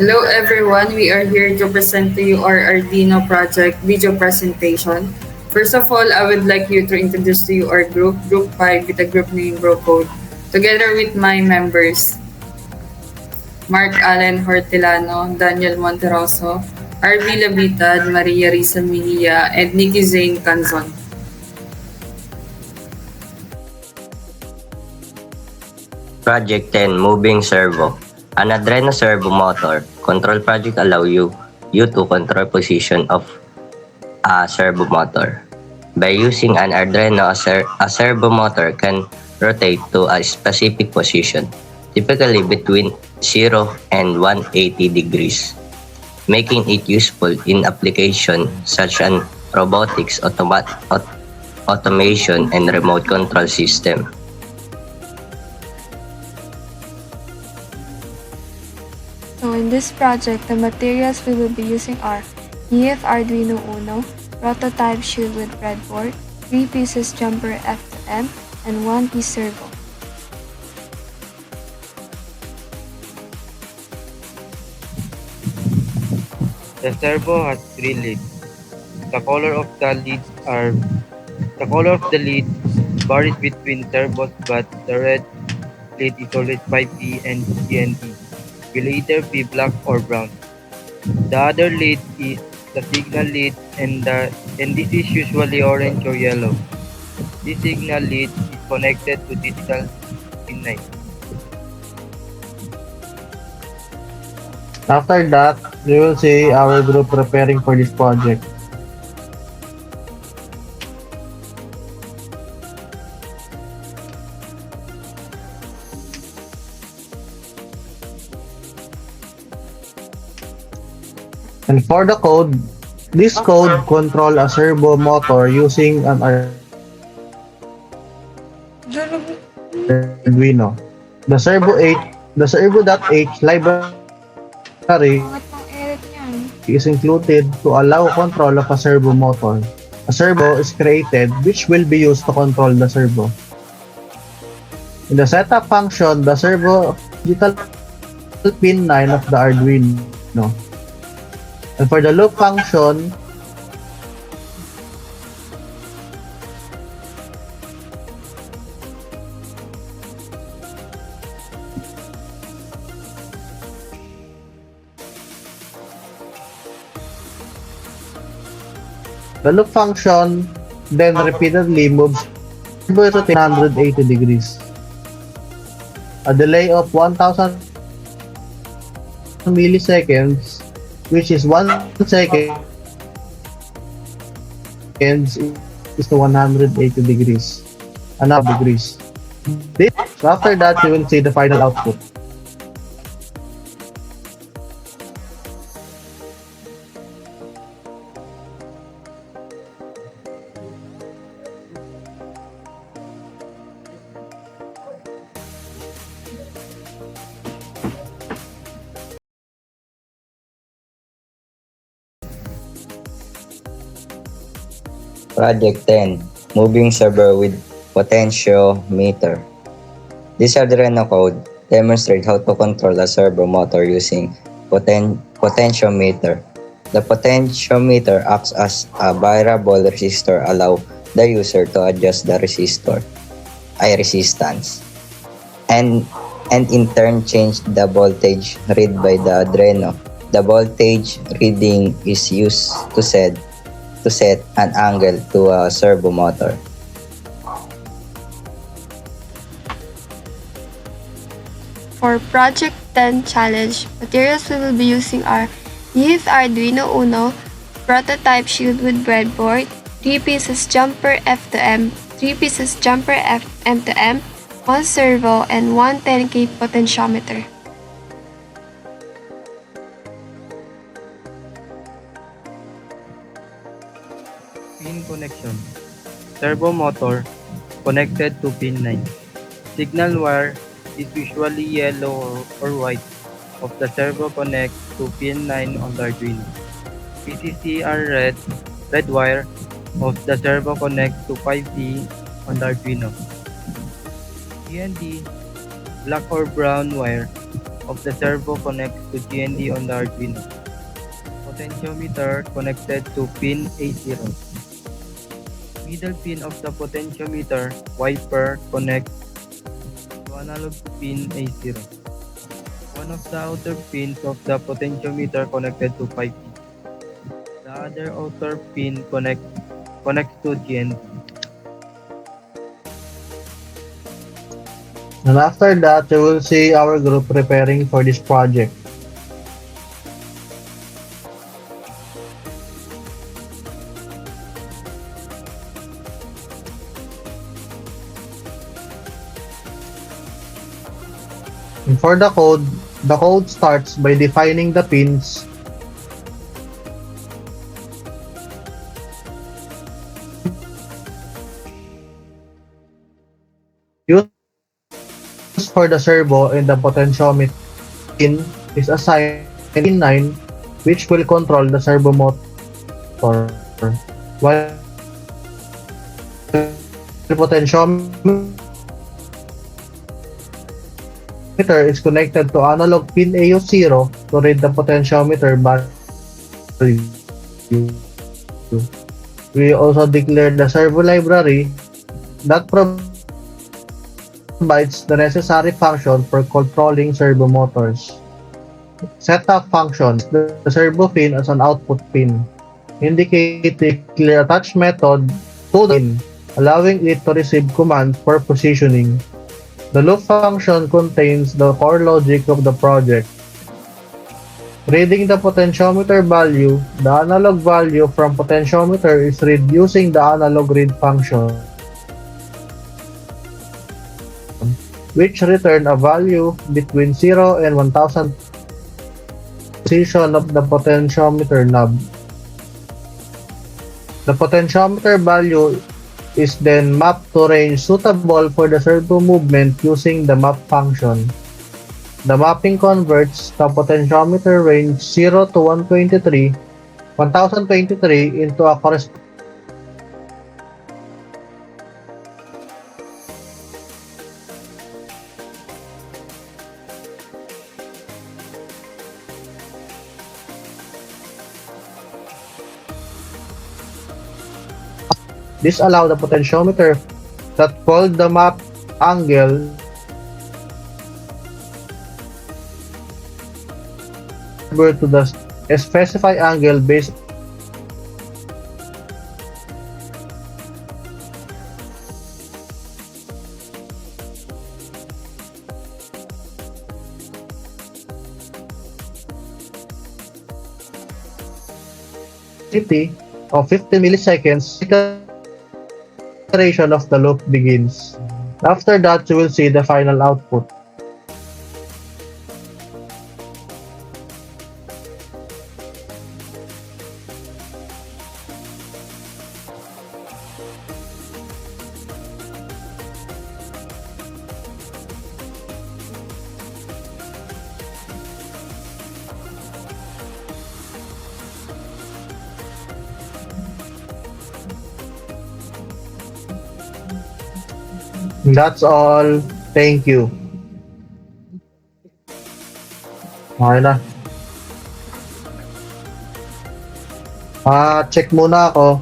Hello everyone, we are here to present to you our Arduino project video presentation. First of all, I would like you to introduce to you our Group 5 with the group name BroCode, together with my members, Mark Allen Hortelano, Daniel Monteroso, RV Labitad, Maria Risa Milia, and Nikki Zane Canzon. Project 10 Moving Servo. An Adreno servo motor control project allow you to control position of a servo motor. By using an Arduino, a servo motor can rotate to a specific position, typically between 0 and 180 degrees, making it useful in applications such as robotics, automation, and remote control system. So in this project, the materials we will be using are EF Arduino Uno, prototype shield with breadboard, 3 pieces jumper F2M, and 1 piece servo. The servo has 3 leads. The color of the leads varies between servos, but the red lead is always 5P and GND, will either be black or brown. The other lead is the signal lead, and this is usually orange or yellow. This signal lead is connected to digital pin 9. After that, we will see our group preparing for this project. And for the code, this code control a servo motor using an Arduino. The servo.h library Bakit pang edit yan? is included to allow control of a servo motor. A servo is created which will be used to control the servo. In the setup function, the servo digital pin 9 of the Arduino. And for the loop function, then repeatedly moves to 180 degrees. A delay of 1000 milliseconds, which is 1 second, is to 180 degrees. Another degrees. So after that, you will see the final output. Project 10 Moving Servo with Potentiometer. This Arduino code demonstrates how to control a servo motor using potentiometer. The potentiometer acts as a variable resistor, allow the user to adjust the resistance, and in turn change the voltage read by the Arduino. The voltage reading is used to set an angle to a servo motor. For Project 10 Challenge, materials we will be using are EF Arduino Uno, prototype shield with breadboard, 3 pieces jumper F2M, 3 pieces jumper M2M, 1 servo, and 1 10K potentiometer. Pin connection. Servo motor connected to pin 9. Signal wire is usually yellow or white of the servo connect to pin 9 on the Arduino. PCC are red wire of the servo connect to 5P on the Arduino. GND, black or brown wire of the servo connects to GND on the Arduino. Potentiometer connected to pin A0. Middle pin of the potentiometer wiper connects to analog pin A0. One of the outer pins of the potentiometer connected to 5P. The other outer pin connects to GND. And after that, you will see our group preparing for this project. And for the code starts by defining the pins used for the servo and the potentiometer. Pin is assigned pin 9, which will control the servo motor, while the potentiometer is connected to analog pin AO0 to read the potentiometer value. We also declare the servo library that provides the necessary function for controlling servo motors. Setup functions the servo pin as an output pin. Indicate the clear attach method to the pin, allowing it to receive commands for positioning. The loop function contains the core logic of the project. Reading the potentiometer value, the analog value from potentiometer is read using the analog read function, which return a value between 0 and 1000 position of the potentiometer knob. The potentiometer value is then mapped to range suitable for the servo movement using the map function. The mapping converts the potentiometer range 0 to 1023 into a corresponding. This allows the potentiometer that called the map angle to the specified angle based of 50 milliseconds. Iteration of the loop begins. After that, you will see the final output. That's all. Thank you. Okay na. Check muna ako.